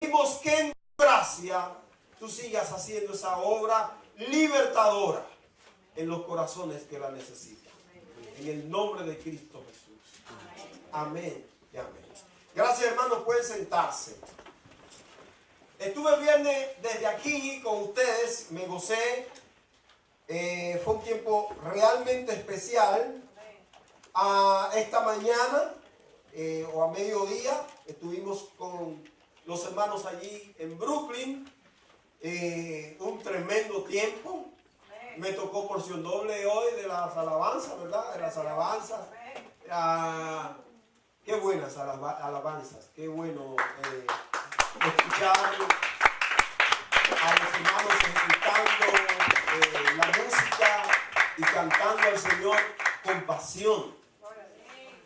pedimos que en tu gracia tú sigas haciendo esa obra libertadora en los corazones que la necesitan. En el nombre de Cristo Jesús. Amén y amén. Gracias, hermanos, pueden sentarse. Estuve el viernes desde aquí con ustedes, me gocé. Fue un tiempo realmente especial. Esta mañana o a mediodía estuvimos con los hermanos allí en Brooklyn. Un tremendo tiempo. Me tocó porción doble hoy de las alabanzas, ¿verdad? De las alabanzas. Qué buenas alabanzas. Qué bueno escuchar a los hermanos ejecutando la música y cantando al Señor con pasión.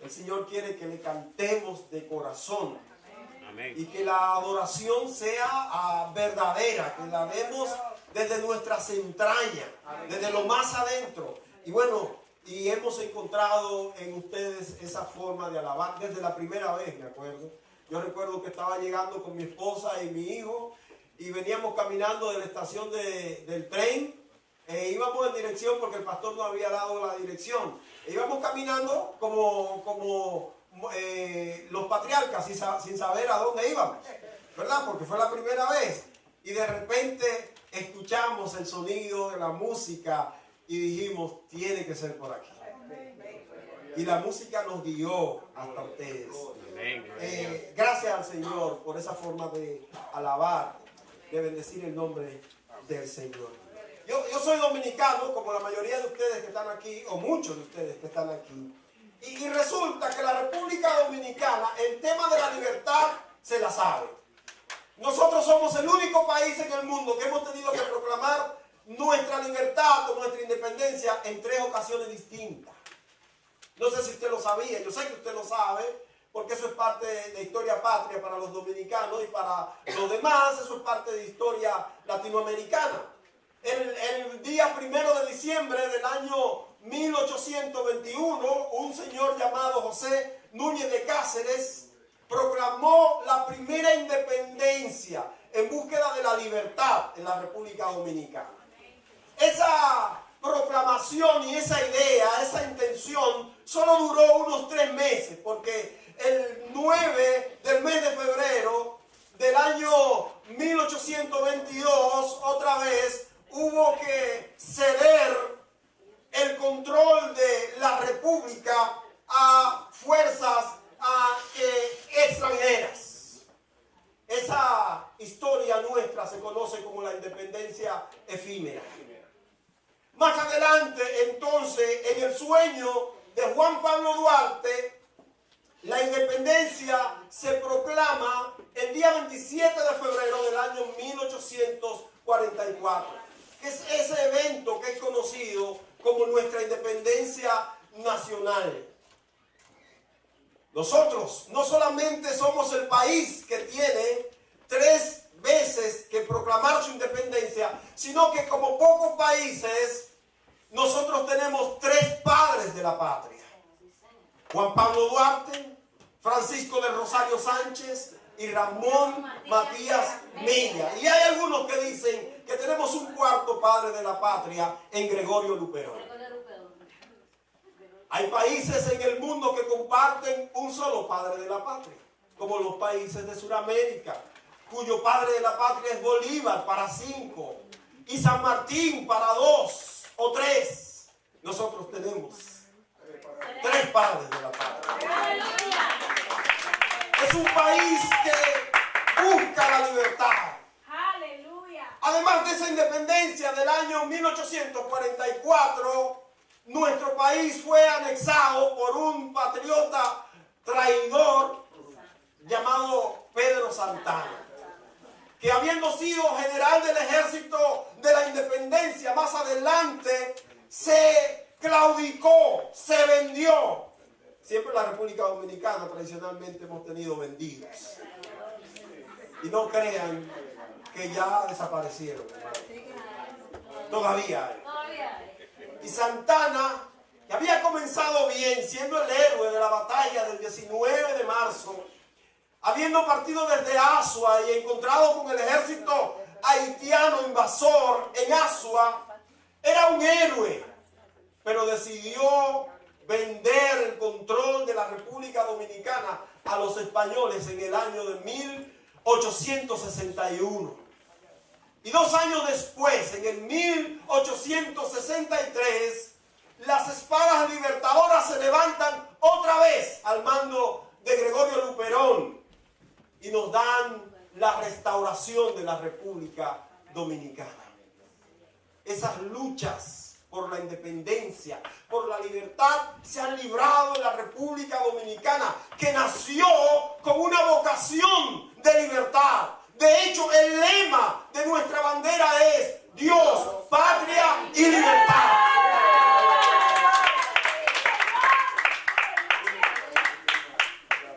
El Señor quiere que le cantemos de corazón. Amén. Y que la adoración sea verdadera, que la demos desde nuestras entrañas, desde lo más adentro. Y bueno, y hemos encontrado en ustedes esa forma de alabar desde la primera vez, me acuerdo. Yo recuerdo que estaba llegando con mi esposa y mi hijo y veníamos caminando de la estación del tren. Íbamos en dirección porque el pastor nos había dado la dirección. Íbamos caminando como los patriarcas sin saber a dónde íbamos, ¿verdad? Porque fue la primera vez. Y de repente escuchamos el sonido de la música y dijimos, tiene que ser por aquí. Y la música nos guió hasta ustedes. Gracias al Señor por esa forma de alabar, de bendecir el nombre del Señor. Yo soy dominicano, como la mayoría de ustedes que están aquí, o muchos de ustedes que están aquí. Y resulta que la República Dominicana, el tema de la libertad, se la sabe. Nosotros somos el único país en el mundo que hemos tenido que proclamar nuestra libertad o nuestra independencia en 3 ocasiones distintas. No sé si usted lo sabía, yo sé que usted lo sabe, porque eso es parte de historia patria para los dominicanos y para los demás, eso es parte de historia latinoamericana. El día 1 de diciembre del año 1821, un señor llamado José Núñez de Cáceres proclamó la primera independencia en búsqueda de la libertad en la República Dominicana. Esa proclamación y esa idea, esa intención, solo duró unos 3 meses, porque el 9 del mes de febrero del año 1822, otra vez, hubo que ceder el control de la República a fuerzas extranjeras. Esa historia nuestra se conoce como la independencia efímera. Más adelante, entonces, en el sueño de Juan Pablo Duarte, la independencia se proclama el día 27 de febrero del año 1844. Es ese evento que es conocido como nuestra independencia nacional. Nosotros no solamente somos el país que tiene 3 veces que proclamar su independencia, sino que como pocos países, nosotros tenemos 3 padres de la patria. Juan Pablo Duarte, Francisco del Rosario Sánchez y Ramón Matías Mella. Y hay algunos que dicen que tenemos un 4º padre de la patria en Gregorio Luperón. Hay países en el mundo que comparten un solo padre de la patria, como los países de Sudamérica, cuyo padre de la patria es Bolívar para 5 y San Martín para 2 o 3. Nosotros tenemos 3 padres de la patria. Es un país que busca la libertad. Además de esa independencia del año 1844, nuestro país fue anexado por un patriota traidor llamado Pedro Santana, que habiendo sido general del ejército de la independencia, más adelante se claudicó, se vendió. Siempre en la República Dominicana tradicionalmente hemos tenido vendidos. Y no crean que ya desaparecieron, hermano. Todavía hay. Y Santana, que había comenzado bien, siendo el héroe de la batalla del 19 de marzo, habiendo partido desde Asua y encontrado con el ejército haitiano invasor en Asua, era un héroe, pero decidió vender el control de la República Dominicana a los españoles en el año de 1861. Y 2 años después, en el 1863, las espadas libertadoras se levantan otra vez al mando de Gregorio Luperón y nos dan la restauración de la República Dominicana. Esas luchas por la independencia, por la libertad, se han librado en la República Dominicana, que nació con una vocación de libertad. De hecho, el lema de nuestra bandera es Dios, patria y libertad.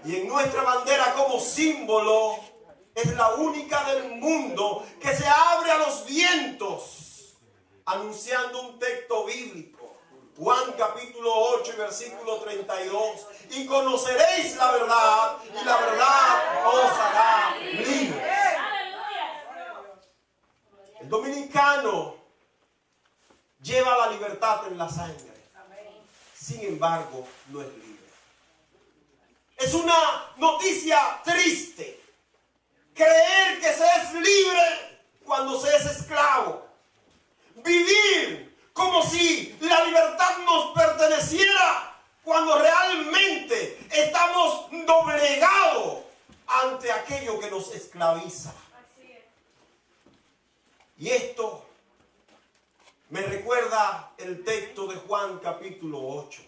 Y en nuestra bandera como símbolo es la única del mundo que se abre a los vientos, anunciando un texto bíblico. Juan capítulo 8 y versículo 32. Y conoceréis la verdad, y la verdad os hará libres. El dominicano lleva la libertad en la sangre. Sin embargo, no es libre. Es una noticia triste creer que se es libre cuando se es esclavo. Vivir como si la libertad nos perteneciera cuando realmente estamos doblegados ante aquello que nos esclaviza. Y esto me recuerda el texto de Juan capítulo 8.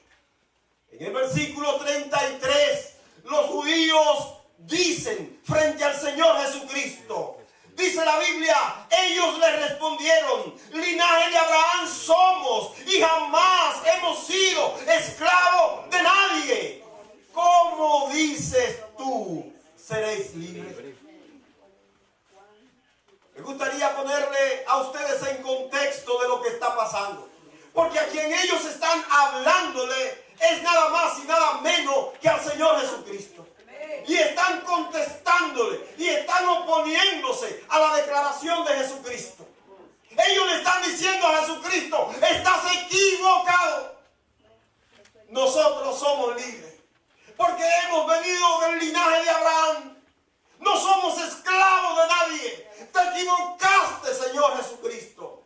En el versículo 33, los judíos dicen frente al Señor Jesucristo, dice la Biblia, ellos le respondieron, linaje de Abraham somos y jamás hemos sido esclavos de nadie. ¿Cómo dices tú, seréis libres? Me gustaría ponerle a ustedes en contexto de lo que está pasando. Porque a quien ellos están hablándole es nada más y nada menos que al Señor Jesucristo. Y están contestándole y están oponiéndose a la declaración de Jesucristo. Ellos le están diciendo a Jesucristo, estás equivocado. Nosotros somos libres porque hemos venido del linaje de Abraham. No somos esclavos de nadie. Te equivocaste, Señor Jesucristo.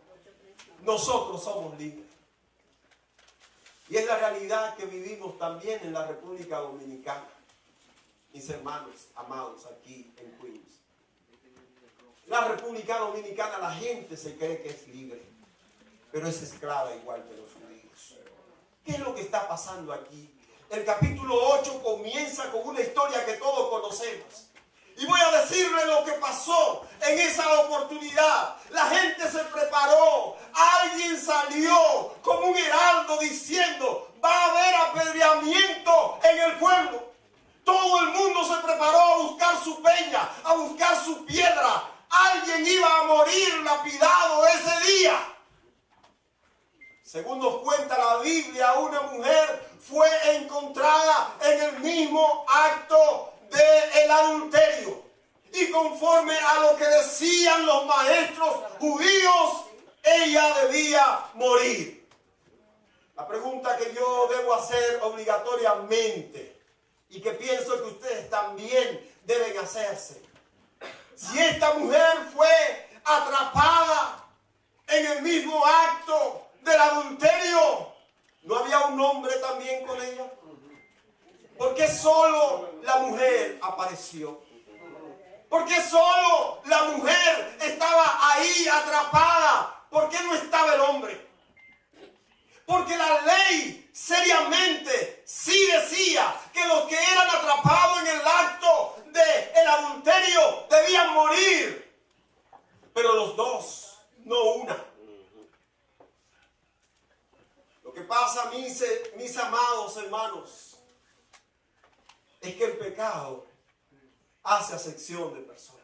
Nosotros somos libres. Y es la realidad que vivimos también en la República Dominicana. Mis hermanos amados aquí en Queens. La República Dominicana, la gente se cree que es libre, pero es esclava igual que los judíos. ¿Qué es lo que está pasando aquí? El capítulo 8 comienza con una historia que todos conocemos. Y voy a decirle lo que pasó en esa oportunidad. La gente se preparó. Alguien salió como un heraldo diciendo, va a haber apedreamiento en el pueblo. Todo el mundo se preparó a buscar su peña, a buscar su piedra. Alguien iba a morir lapidado ese día. Según nos cuenta la Biblia, una mujer fue encontrada en el mismo acto del adulterio. Y conforme a lo que decían los maestros judíos, ella debía morir. La pregunta que yo debo hacer obligatoriamente y que pienso que ustedes también deben hacerse: si esta mujer fue atrapada en el mismo acto del adulterio, ¿no había un hombre también con ella? ¿Por qué solo la mujer apareció? ¿Por qué solo la mujer estaba ahí atrapada? ¿Por qué no estaba el hombre? Porque la ley seriamente sí decía que los que eran atrapados en el acto del adulterio debían morir. Pero los dos, no una. Lo que pasa, mis amados hermanos, es que el pecado hace acepción de personas.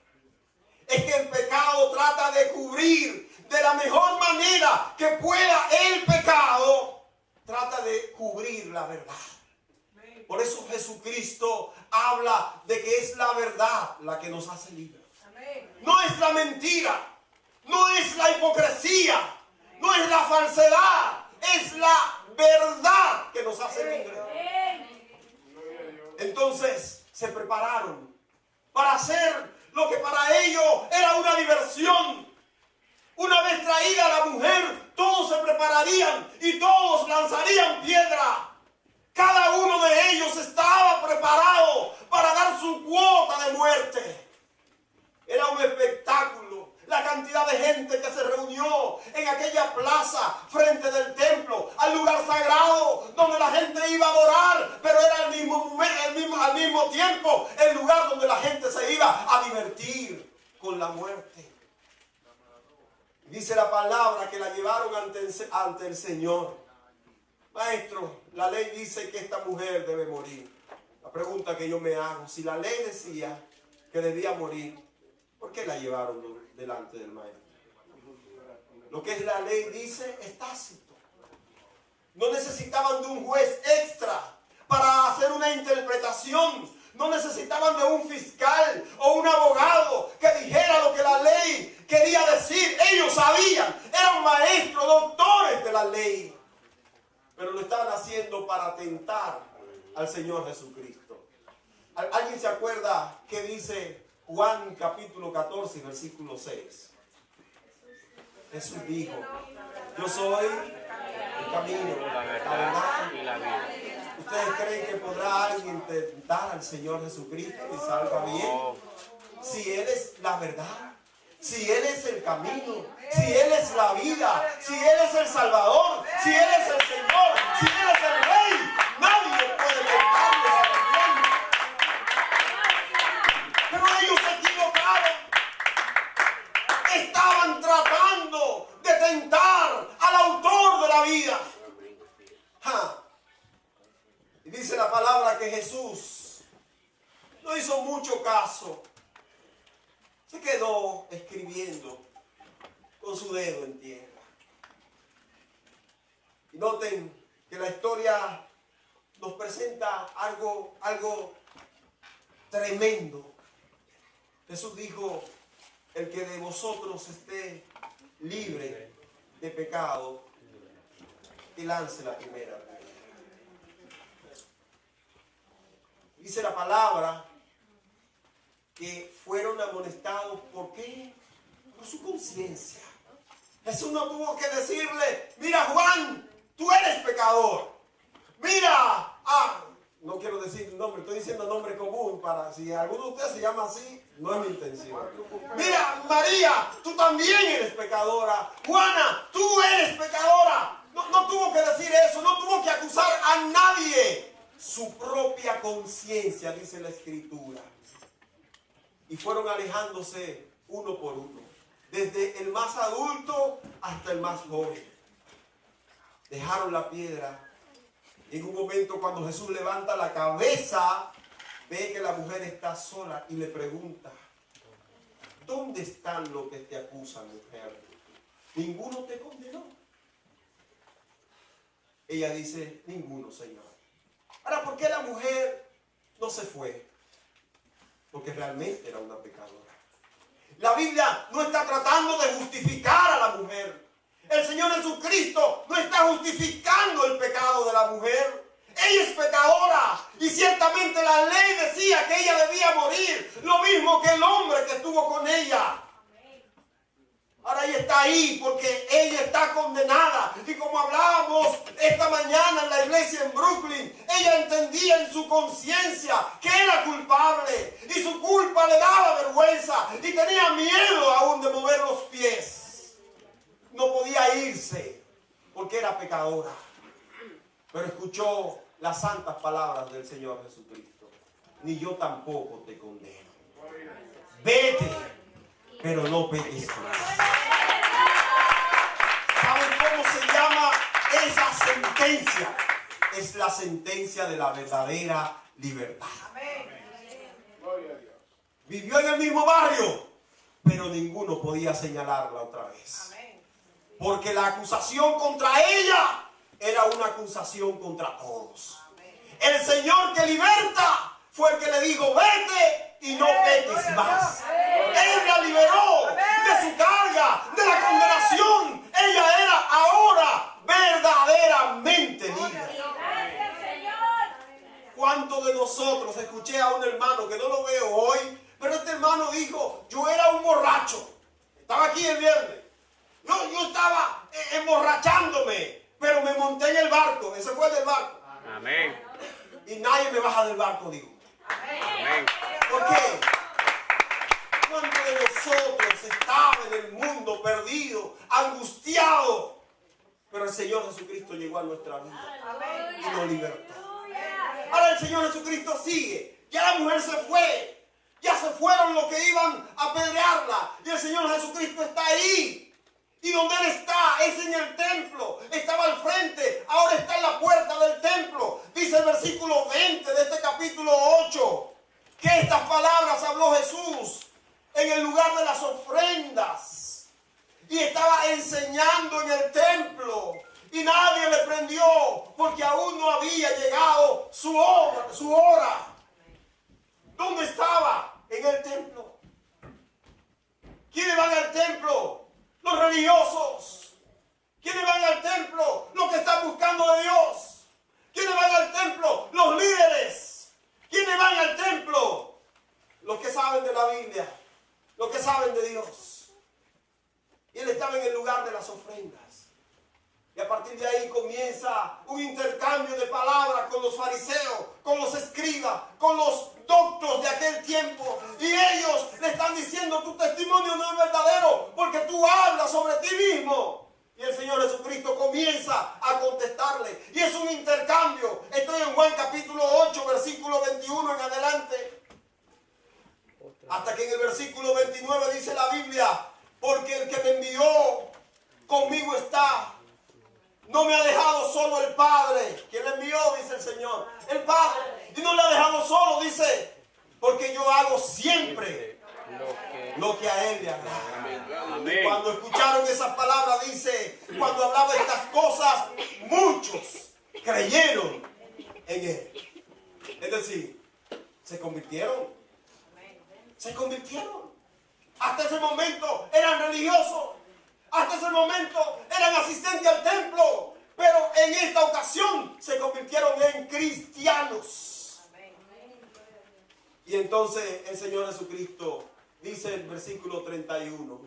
Es que el pecado trata de cubrir de la mejor manera que pueda. El pecado trata de cubrir la verdad. Por eso Jesucristo habla de que es la verdad la que nos hace libres. No es la mentira, no es la hipocresía, no es la falsedad, es la verdad que nos hace libres. Entonces se prepararon para hacer lo que para ellos era una diversión. Una vez traída la mujer, todos se prepararían y todos lanzarían piedra. Cada uno de ellos estaba preparado para dar su cuota de muerte. Era un espectáculo. La cantidad de gente que se reunió en aquella plaza frente del templo, al lugar sagrado donde la gente iba a adorar, pero era al mismo tiempo el lugar donde la gente se iba a divertir con la muerte. Dice la palabra que la llevaron ante el Señor. Maestro, la ley dice que esta mujer debe morir. La pregunta que yo me hago, si la ley decía que debía morir, ¿por qué la llevaron delante del maestro? Lo que es la ley dice es tácito. No necesitaban de un juez extra para hacer una interpretación. No necesitaban de un fiscal o un abogado que dijera lo que la ley quería decir. Ellos sabían, eran maestros, doctores de la ley. Pero lo estaban haciendo para tentar al Señor Jesucristo. ¿Alguien se acuerda qué dice Juan capítulo 14, versículo 6? Jesús dijo, yo soy el camino, la verdad y la vida. ¿Ustedes creen que podrá alguien tentar al Señor Jesucristo y salga bien? Si Él es la verdad, si Él es el camino, si Él es la vida, si Él es el Salvador, si Él es el Señor, si Él es el Rey, nadie puede tentarles a bien. Pero ellos se equivocaron. Estaban tratando de tentar al autor de la vida. Y dice la palabra que Jesús no hizo mucho caso. Se quedó escribiendo con su dedo en tierra. Y noten que la historia nos presenta algo tremendo. Jesús dijo, el que de vosotros esté libre de pecado, que lance la primera piedra. Dice la palabra que fueron amonestados. ¿Por qué? Por su conciencia. Jesús no tuvo que decirle, mira Juan, tú eres pecador. Mira, no quiero decir nombre, estoy diciendo nombre común para si alguno de ustedes se llama así, no es mi intención. Mira, María, tú también eres pecadora. Juana, tú eres pecadora. No tuvo que decir eso, no tuvo que acusar a nadie. Su propia conciencia, dice la Escritura. Y fueron alejándose uno por uno, desde el más adulto hasta el más joven. Dejaron la piedra. En un momento, cuando Jesús levanta la cabeza, ve que la mujer está sola y le pregunta, ¿dónde están los que te acusan, mujer? ¿Ninguno te condenó? Ella dice, ninguno, Señor. Ahora, ¿por qué la mujer no se fue? Porque realmente era una pecadora. La Biblia no está tratando de justificar a la mujer. El Señor Jesucristo no está justificando el pecado de la mujer. Ella es pecadora y ciertamente la ley decía que ella debía morir, lo mismo que el hombre que estuvo con ella. Ahora ella está ahí porque ella está condenada. Y como hablábamos esta mañana en la iglesia en Brooklyn, ella entendía en su conciencia que era culpable. Y su culpa le daba vergüenza. Y tenía miedo aún de mover los pies. No podía irse porque era pecadora. Pero escuchó las santas palabras del Señor Jesucristo. Ni yo tampoco te condeno. Vete, pero no peques más. ¿Saben cómo se llama esa sentencia? Es la sentencia de la verdadera libertad. Vivió en el mismo barrio, pero ninguno podía señalarla otra vez. Porque la acusación contra ella era una acusación contra todos. El Señor que liberta fue el que le dijo, vete y no peques más. Él la liberó de su carga, de la condenación. Ella era ahora verdaderamente libre. ¿Cuántos de nosotros? Escuché a un hermano que no lo veo hoy, pero este hermano dijo, yo era un borracho. Estaba aquí el viernes. Yo estaba emborrachándome, pero me monté en el barco. Ese fue del barco. Amén. Y nadie me baja del barco, digo. Amén. ¿Por qué? ¿Cuántos de nosotros estaban en el mundo perdido, angustiado? Pero el Señor Jesucristo llegó a nuestra vida y nos libertó. Ahora el Señor Jesucristo sigue. Ya la mujer se fue. Ya se fueron los que iban a apedrearla. Y el Señor Jesucristo está ahí. Y donde Él está es en el templo. Estaba al frente, ahora está en la puerta del templo. Dice el versículo 20 de este capítulo 8 que estas palabras habló Jesús en el lugar de las ofrendas. Y estaba enseñando en el templo. Y nadie le prendió porque aún no había llegado su hora. ¿Dónde estaba? En el templo. ¿Quiénes van al templo? Los religiosos. ¿Quiénes van al templo? Los que están buscando de Dios. ¿Quiénes van al templo? Los líderes. ¿Quiénes van al templo? Los que saben de la Biblia. Los que saben de Dios. Y Él estaba en el lugar de las ofrendas. Y a partir de ahí comienza un intercambio de palabras con los fariseos, con los escribas, con los doctos de aquel tiempo. Y ellos le están diciendo, tu testimonio no es verdadero porque tú hablas sobre ti mismo. Y el Señor Jesucristo comienza a contestarle. Y es un intercambio. Estoy en Juan capítulo 8, versículo 21 en adelante. Hasta que en el versículo 29 dice la Biblia, porque el que me envió conmigo está. No me ha dejado solo el Padre. ¿Quién le envió? Dice el Señor. El Padre. Y no le ha dejado solo, dice. Porque yo hago siempre lo que a Él le agrada. Y cuando escucharon esas palabras, dice, cuando hablaba de estas cosas, muchos creyeron en Él. Es decir, se convirtieron. Se convirtieron. Hasta ese momento eran religiosos. Hasta ese momento eran asistentes al templo, pero en esta ocasión se convirtieron en cristianos. Y entonces el Señor Jesucristo dice en el versículo 31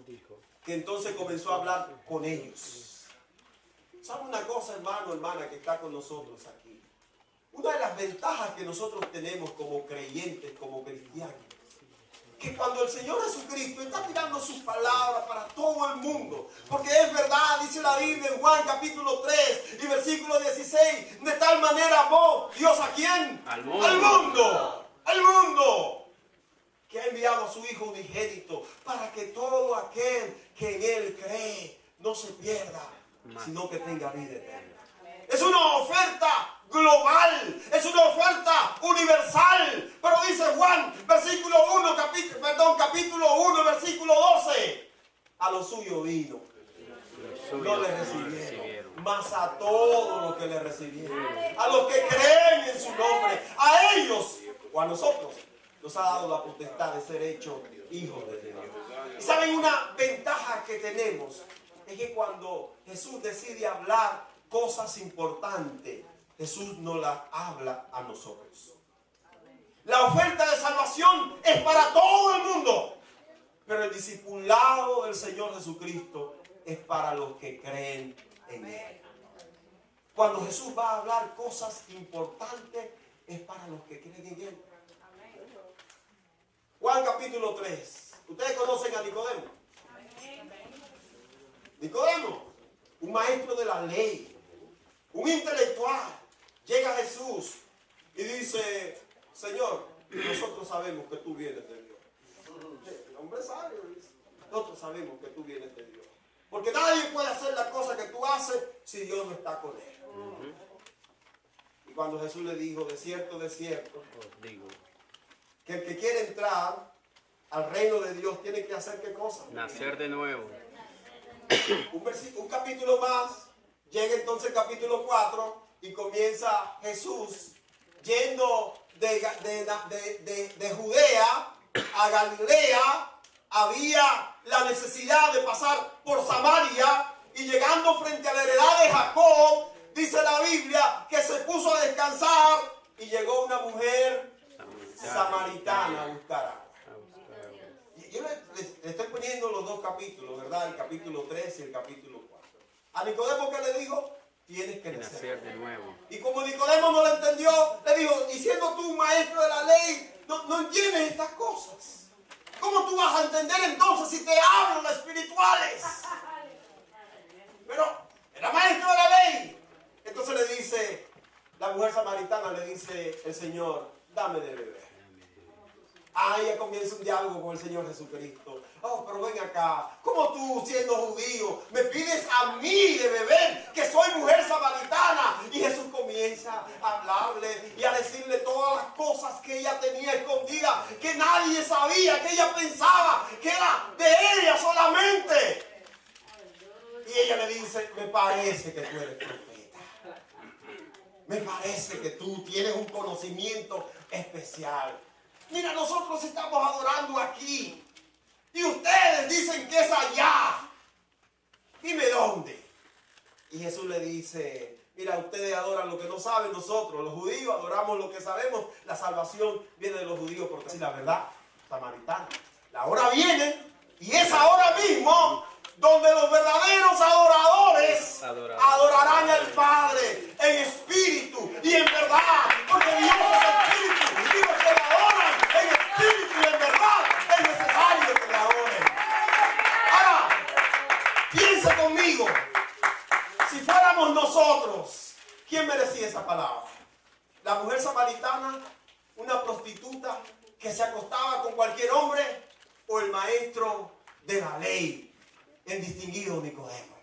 que entonces comenzó a hablar con ellos. ¿Sabe una cosa, hermano, hermana, que está con nosotros aquí? Una de las ventajas que nosotros tenemos como creyentes, como cristianos, que cuando el Señor Jesucristo está tirando sus palabras para todo el mundo, porque es verdad, dice la Biblia en Juan capítulo 3 y versículo 16, de tal manera amó Dios a ¿quién? Al mundo, que ha enviado a su Hijo unigénito para que todo aquel que en Él cree no se pierda, sino que tenga vida eterna. Es una oferta global, es una oferta universal. Pero dice Juan, capítulo 1, versículo 12. A los suyos vino. No le recibieron. Mas a todos los que le recibieron, a los que creen en su nombre, a ellos o a nosotros, nos ha dado la potestad de ser hechos hijos de Dios. Y saben, una ventaja que tenemos es que cuando Jesús decide hablar cosas importantes, Jesús nos las habla a nosotros. La oferta de salvación es para todo el mundo, pero el discipulado del Señor Jesucristo es para los que creen en Él. Cuando Jesús va a hablar cosas importantes, es para los que creen en Él. Juan capítulo 3. ¿Ustedes conocen a Nicodemo? Nicodemo, un maestro de la ley, un intelectual. Llega Jesús y dice, Señor, nosotros sabemos que tú vienes de Dios. El hombre sabio dice, nosotros sabemos que tú vienes de Dios. Porque nadie puede hacer la cosa que tú haces si Dios no está con él. Y cuando Jesús le dijo, de cierto, que el que quiere entrar al reino de Dios tiene que hacer ¿qué cosa? Nacer de nuevo. Un capítulo más, llega entonces el capítulo 4 y comienza Jesús yendo de Judea a Galilea, había la necesidad de pasar por Samaria, y llegando frente a la heredad de Jacob, dice la Biblia que se puso a descansar y llegó una mujer samaritana a buscar agua. Yo le estoy poniendo los dos capítulos, ¿verdad? El capítulo 3 y el capítulo 4. A Nicodemo, ¿qué le dijo? Tienes que nacer de nuevo. Y como Nicodemo no lo entendió, le dijo, y siendo tú un maestro de la ley, no entiendes estas cosas. ¿Cómo tú vas a entender entonces si te hablo de espirituales? Pero era maestro de la ley. Entonces le dice, la mujer samaritana le dice el Señor, dame de beber. Ella comienza un diálogo con el Señor Jesucristo. Oh, pero ven acá, ¿cómo tú siendo judío me pides a mí de beber, que soy mujer samaritana? Y Jesús comienza a hablarle y a decirle todas las cosas que ella tenía escondidas, que nadie sabía, que ella pensaba que era de ella solamente. Y ella le dice, me parece que tú eres profeta. Me parece que tú tienes un conocimiento especial. Mira, nosotros estamos adorando aquí y ustedes dicen que es allá. Dime dónde. Y Jesús le dice, mira, ustedes adoran lo que no saben, nosotros, los judíos, adoramos lo que sabemos. La salvación viene de los judíos porque es la verdad samaritana. La hora viene, y es ahora mismo, donde los verdaderos adoradores adorarán al Padre en espíritu y en verdad, porque Dios es espíritu, y los que le adoran en espíritu y en verdad es necesario que le adoren. Ahora, piensa conmigo, si fuéramos nosotros, ¿quién merecía esa palabra? ¿La mujer samaritana, una prostituta que se acostaba con cualquier hombre, o el maestro de la ley, el distinguido Nicodemo?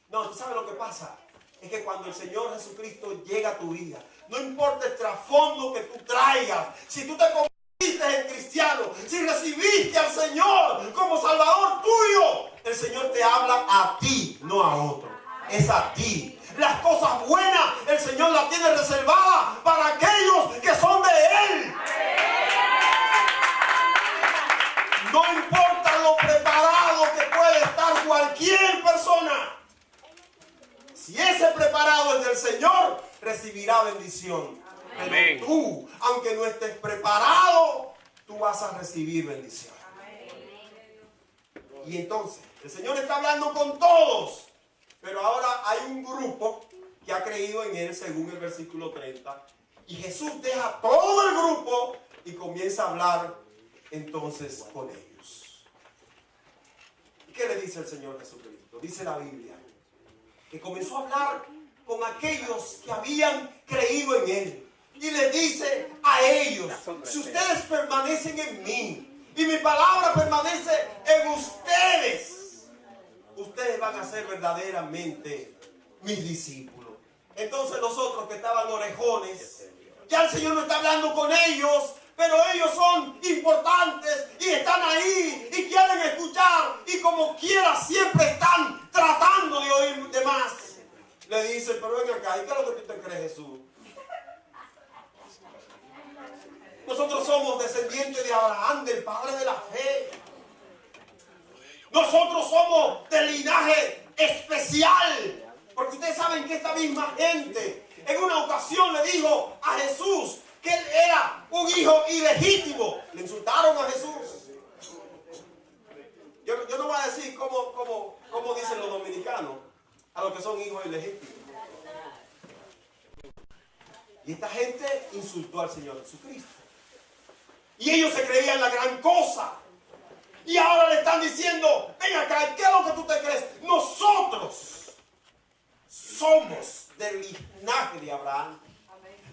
No, ¿tú sabes lo que pasa? Es que cuando el Señor Jesucristo llega a tu vida, no importa el trasfondo que tú traigas, si tú te convertiste en cristiano, si recibiste al Señor como Salvador tuyo, el Señor te habla a ti, no a otro. Es a ti. Las cosas buenas el Señor las tiene reservadas para aquellos que son de Él. No importa lo preparado que puede estar cualquier persona. Si ese preparado es del Señor, recibirá bendición. Amén. Pero tú, aunque no estés preparado, tú vas a recibir bendición. Y entonces, el Señor está hablando con todos. Pero ahora hay un grupo que ha creído en Él, según el versículo 30. Y Jesús deja todo el grupo y comienza a hablar entonces con ellos. ¿Y qué le dice el Señor Jesucristo? Dice la Biblia que comenzó a hablar con aquellos que habían creído en Él. Y les dice a ellos, si ustedes permanecen en mí y mi palabra permanece en ustedes, ustedes van a ser verdaderamente mis discípulos. Entonces los otros que estaban orejones, ya el Señor no está hablando con ellos, pero ellos son importantes y están ahí y quieren escuchar, y como quiera siempre están tratando de oír de más. Le dice, pero ven acá, ¿y qué es lo que tú te crees, Jesús? Nosotros somos descendientes de Abraham, del padre de la fe. Nosotros somos del linaje especial. Porque ustedes saben que esta misma gente en una ocasión le dijo a Jesús que él era un hijo ilegítimo. Le insultaron a Jesús. Yo no voy a decir cómo dicen los dominicanos a los que son hijos ilegítimos. Y esta gente insultó al Señor Jesucristo. Y ellos se creían la gran cosa. Y ahora le están diciendo, ven acá, ¿qué es lo que tú te crees? Nosotros somos del linaje de Abraham.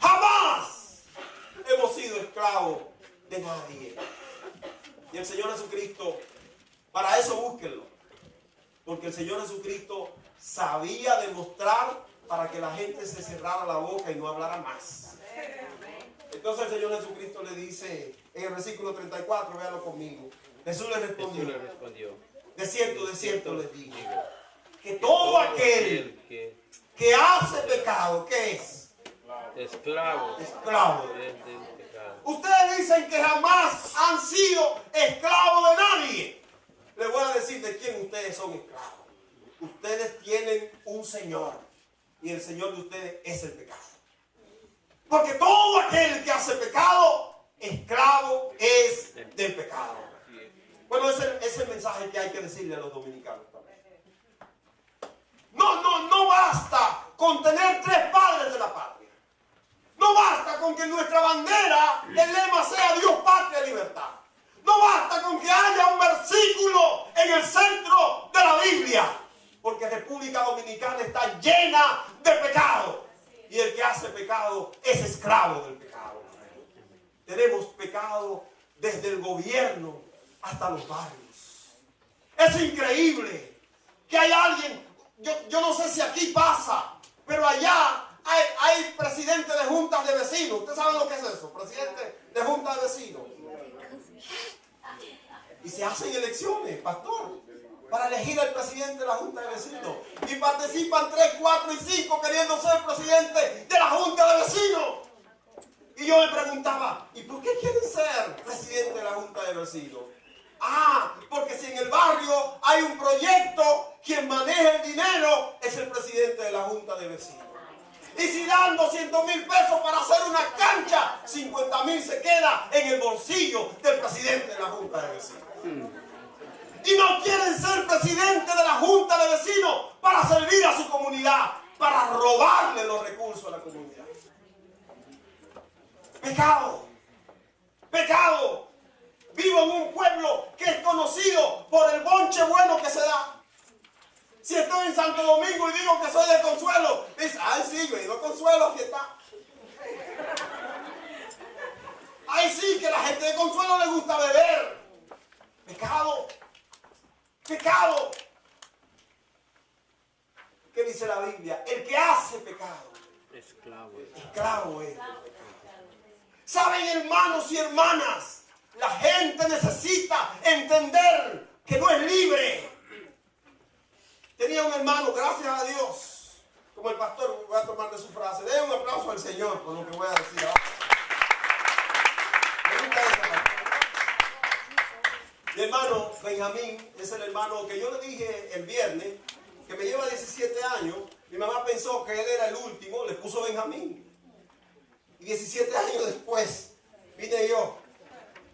Jamás hemos sido esclavos de nadie. Y el Señor Jesucristo, para eso búsquenlo. Porque el Señor Jesucristo sabía demostrar para que la gente se cerrara la boca y no hablara más. Entonces el Señor Jesucristo le dice en el versículo 34, véalo conmigo. Jesús le respondió, de cierto les digo, que todo aquel que hace pecado, ¿qué es? Esclavos. Esclavos. Del pecado. Ustedes dicen que jamás han sido esclavos de nadie. Les voy a decir de quién ustedes son esclavos. Ustedes tienen un Señor. Y el Señor de ustedes es el pecado. Porque todo aquel que hace pecado, esclavo es del pecado. Bueno, ese es el mensaje que hay que decirle a los dominicanos también. No basta con tener 3 padres de la patria. No basta con que nuestra bandera, el lema sea Dios, patria, libertad. No basta con que haya un versículo en el centro de la Biblia. Porque República Dominicana está llena de pecado. Y el que hace pecado es esclavo del pecado. Tenemos pecado desde el gobierno hasta los barrios. Es increíble que hay alguien, yo no sé si aquí pasa, pero allá hay presidentes de juntas de vecinos. ¿Ustedes saben lo que es eso? Presidente de junta de vecinos. Y se hacen elecciones, pastor, para elegir al presidente de la junta de vecinos. Y participan 3, 4 y 5 queriendo ser presidente de la junta de vecinos. Y yo me preguntaba, ¿y por qué quieren ser presidente de la junta de vecinos? Ah, porque si en el barrio hay un proyecto, quien maneja el dinero es el presidente de la junta de vecinos. Y si dan 200,000 pesos para hacer una cancha, 50,000 se queda en el bolsillo del presidente de la junta de vecinos. Y no quieren ser presidente de la junta de vecinos para servir a su comunidad, para robarle los recursos a la comunidad. Pecado, pecado. Vivo en un pueblo que es conocido por el bonche bueno que se da. Si estoy en Santo Domingo y digo que soy de Consuelo, dice, ay sí, yo he ido a Consuelo a fiestar. Ay sí, que la gente de Consuelo le gusta beber. Pecado, pecado. ¿Qué dice la Biblia? El que hace pecado, esclavo es. ¿Saben, hermanos y hermanas? La gente necesita entender que no es libre. Tenía un hermano, gracias a Dios, como el pastor, voy a tomar de su frase. Den un aplauso al Señor por lo que voy a decir ahora. Me gusta esa parte. Mi hermano Benjamín es el hermano que yo le dije el viernes, que me lleva 17 años. Mi mamá pensó que él era el último, le puso Benjamín. Y 17 años después vine yo.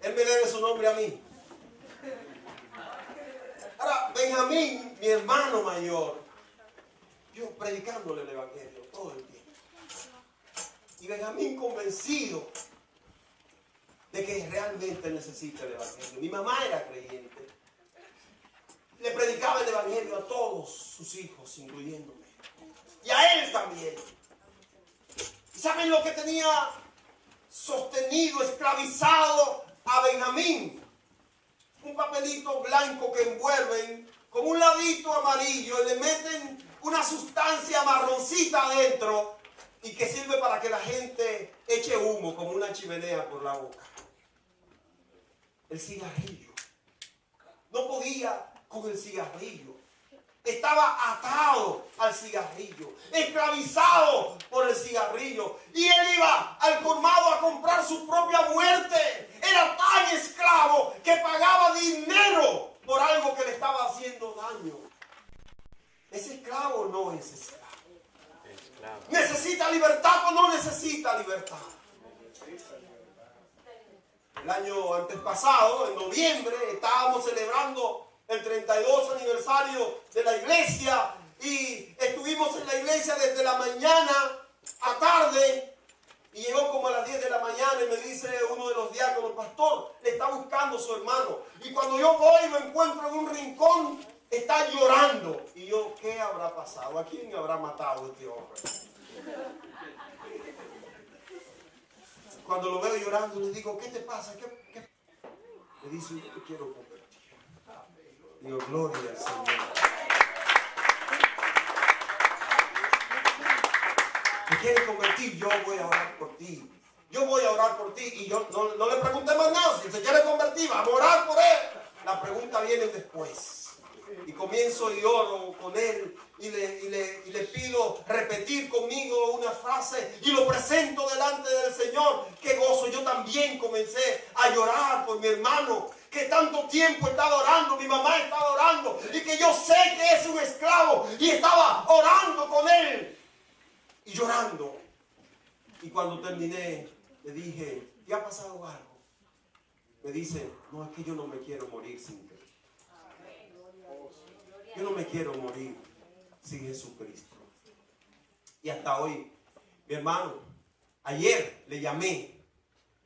Él me debe su nombre a mí. Ahora, Benjamín, mi hermano mayor, yo predicándole el evangelio todo el tiempo. Y Benjamín convencido de que realmente necesita el evangelio. Mi mamá era creyente. Le predicaba el evangelio a todos sus hijos, incluyéndome. Y a él también. ¿Y saben lo que tenía sostenido, esclavizado a Benjamín? Un papelito blanco que envuelven con un ladito amarillo y le meten una sustancia marroncita adentro y que sirve para que la gente eche humo como una chimenea por la boca. El cigarrillo. No podía con el cigarrillo. Estaba atado al cigarrillo, esclavizado por el cigarrillo. Y él iba al colmado a comprar su propia muerte. Era tan esclavo que pagaba dinero por algo que le estaba haciendo daño. ¿Es esclavo o no es esclavo? ¿Necesita libertad o no necesita libertad? El año antes pasado, en noviembre, estábamos celebrando el 32 aniversario de la iglesia y estuvimos en la iglesia desde la mañana a tarde y llegó como a las 10 de la mañana y me dice uno de los diáconos, pastor, le está buscando su hermano. Y cuando yo voy y lo encuentro en un rincón, está llorando. Y yo, ¿qué habrá pasado? ¿A quién habrá matado este hombre? Cuando lo veo llorando le digo, ¿qué te pasa? ¿Qué? Me dice, yo te quiero convertir. Digo, gloria al Señor. ¿Te quieres convertir? Yo voy a orar por ti. Yo voy a orar por ti. Y yo no le pregunté más nada. Si él se quiere convertir, vamos a orar por él. La pregunta viene después. Y comienzo y oro con él. y le pido repetir conmigo una frase y lo presento delante del Señor. ¡Qué gozo! Yo también comencé a llorar por mi hermano que tanto tiempo estaba orando, mi mamá estaba orando y que yo sé que es un esclavo y estaba orando con él y llorando. Y cuando terminé le dije, ¿te ha pasado algo? Me dice, no, es que yo no me quiero morir sin Cristo. Yo no me quiero morir sin Jesucristo. Y hasta hoy, mi hermano, ayer le llamé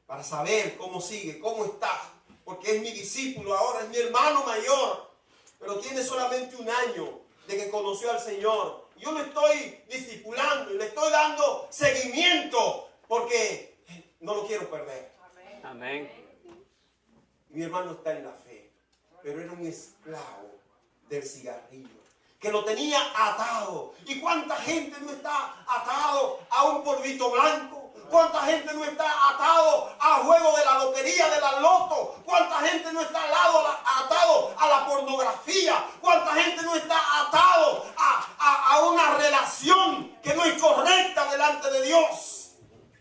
para saber cómo sigue, cómo está, porque es mi discípulo ahora, es mi hermano mayor, pero tiene solamente un año de que conoció al Señor. Yo lo estoy discipulando y le estoy dando seguimiento porque no lo quiero perder. Amén. Mi hermano está en la fe, pero era un esclavo del cigarrillo, que lo tenía atado. ¿Y cuánta gente no está atado a un polvito blanco? ¿Cuánta gente no está atado a juego de la lotería, de la loto? ¿Cuánta gente no está atado a la pornografía? ¿Cuánta gente no está atado a una relación que no es correcta delante de Dios?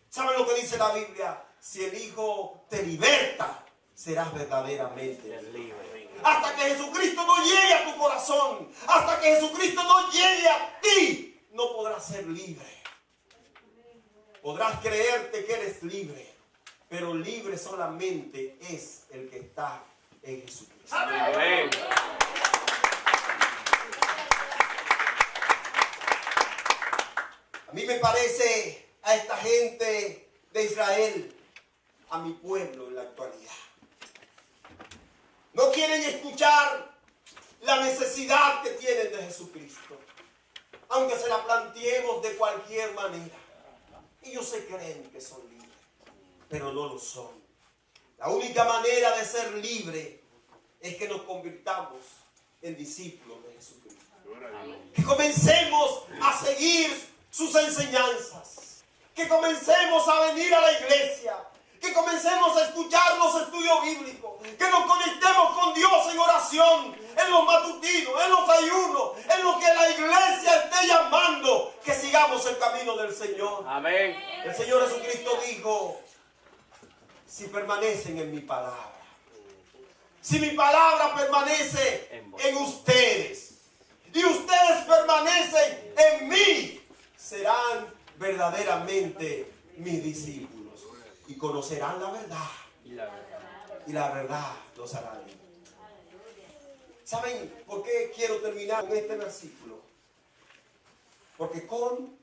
¿Saben lo que dice la Biblia? Si el Hijo te liberta, serás verdaderamente libre. Hasta que Jesucristo no llegue a tu corazón, hasta que Jesucristo no llegue a ti, no podrás ser libre. Podrás creerte que eres libre, pero libre solamente es el que está en Jesucristo. Amén. A mí me parece a esta gente de Israel, a mi pueblo en la actualidad. No quieren escuchar la necesidad que tienen de Jesucristo, aunque se la planteemos de cualquier manera. Ellos se creen que son libres, pero no lo son. La única manera de ser libre es que nos convirtamos en discípulos de Jesucristo. Que comencemos a seguir sus enseñanzas. Que comencemos a venir a la iglesia. Que comencemos a escuchar los estudios bíblicos. Que nos conectemos con Dios en oración, en los matutinos, en los ayunos, en lo que la iglesia esté llamando. Que sigamos el camino del Señor. Amén. El Señor Jesucristo dijo, si permanecen en mi palabra, si mi palabra permanece en ustedes y ustedes permanecen en mí, serán verdaderamente mis discípulos y conocerán la verdad y la verdad los hará libres. ¿Saben por qué quiero terminar con este versículo? Porque con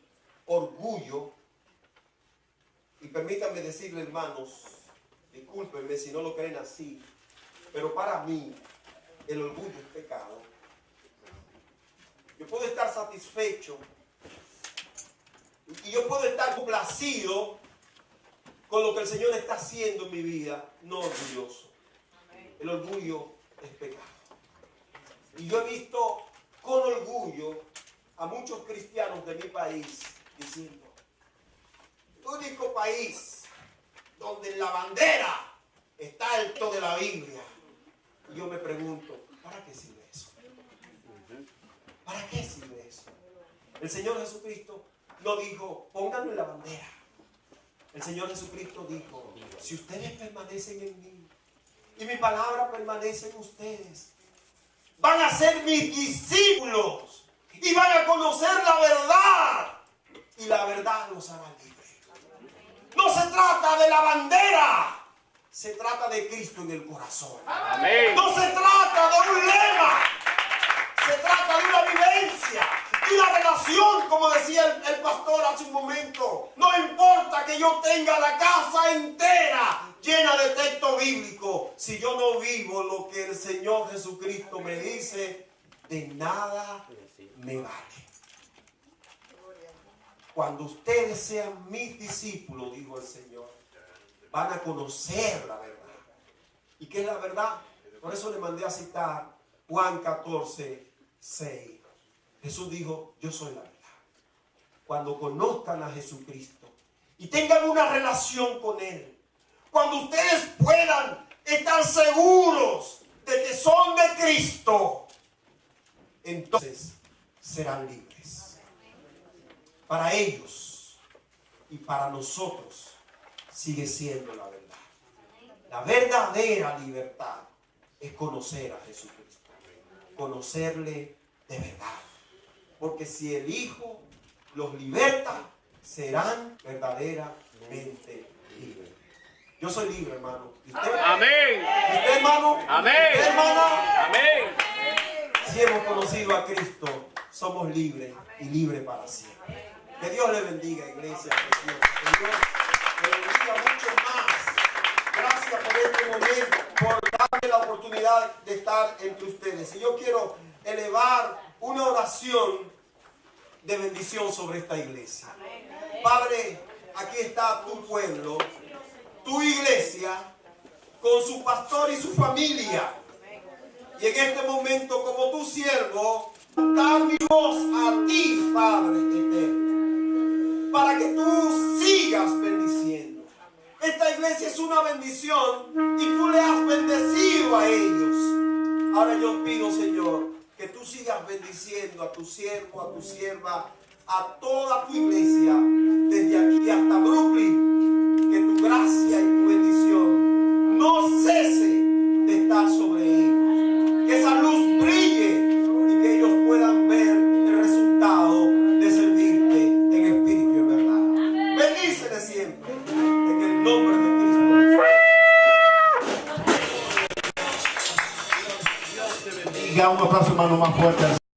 orgullo, y permítanme decirle, hermanos, discúlpenme si no lo creen así, pero para mí el orgullo es pecado. Yo puedo estar satisfecho y yo puedo estar complacido con lo que el Señor está haciendo en mi vida, no orgulloso. El orgullo es pecado. Y yo he visto con orgullo a muchos cristianos de mi país diciendo, el único país donde en la bandera está alto de la Biblia. Y yo me pregunto, ¿para qué sirve eso? ¿Para qué sirve eso? El Señor Jesucristo no dijo, pónganlo en la bandera. El Señor Jesucristo dijo, si ustedes permanecen en mí y mi palabra permanece en ustedes, van a ser mis discípulos y van a conocer la verdad y la verdad los hará libres. No se trata de la bandera, se trata de Cristo en el corazón. Amén. No se trata de un lema, se trata de una vivencia y la relación, como decía el pastor hace un momento. No importa que yo tenga la casa entera llena de texto bíblico, si yo no vivo lo que el Señor Jesucristo me dice, de nada me vale. Cuando ustedes sean mis discípulos, dijo el Señor, van a conocer la verdad. ¿Y qué es la verdad? Por eso le mandé a citar Juan 14:6. Jesús dijo, yo soy la verdad. Cuando conozcan a Jesucristo y tengan una relación con Él, cuando ustedes puedan estar seguros de que son de Cristo, entonces serán libres. Para ellos y para nosotros sigue siendo la verdad. La verdadera libertad es conocer a Jesucristo, conocerle de verdad. Porque si el Hijo los liberta, serán verdaderamente libres. Yo soy libre, hermano. ¿Y usted? Amén. ¿Y usted, hermano? Amén. ¿Y usted, hermana? Amén. Si hemos conocido a Cristo, somos libres y libres para siempre. Que Dios le bendiga, iglesia. Que Dios le bendiga mucho más. Gracias por este momento, por darme la oportunidad de estar entre ustedes. Y yo quiero elevar una oración de bendición sobre esta iglesia. Padre, aquí está tu pueblo, tu iglesia, con su pastor y su familia. Y en este momento, como tu siervo, dar mi voz a ti, Padre eterno, para que tú sigas bendiciendo. Esta iglesia es una bendición y tú le has bendecido a ellos. Ahora yo pido, Señor, que tú sigas bendiciendo a tu siervo, a tu sierva, a toda tu iglesia, desde aquí hasta Brooklyn. Que tu gracia y tu bendición no cese de estar sobre ellos. Que esa luz brille y que ellos puedan ver el resultado de servirte en espíritu y en verdad. Bendícele siempre en el nombre de Cristo. Diga un aplauso, hermano, más fuerte.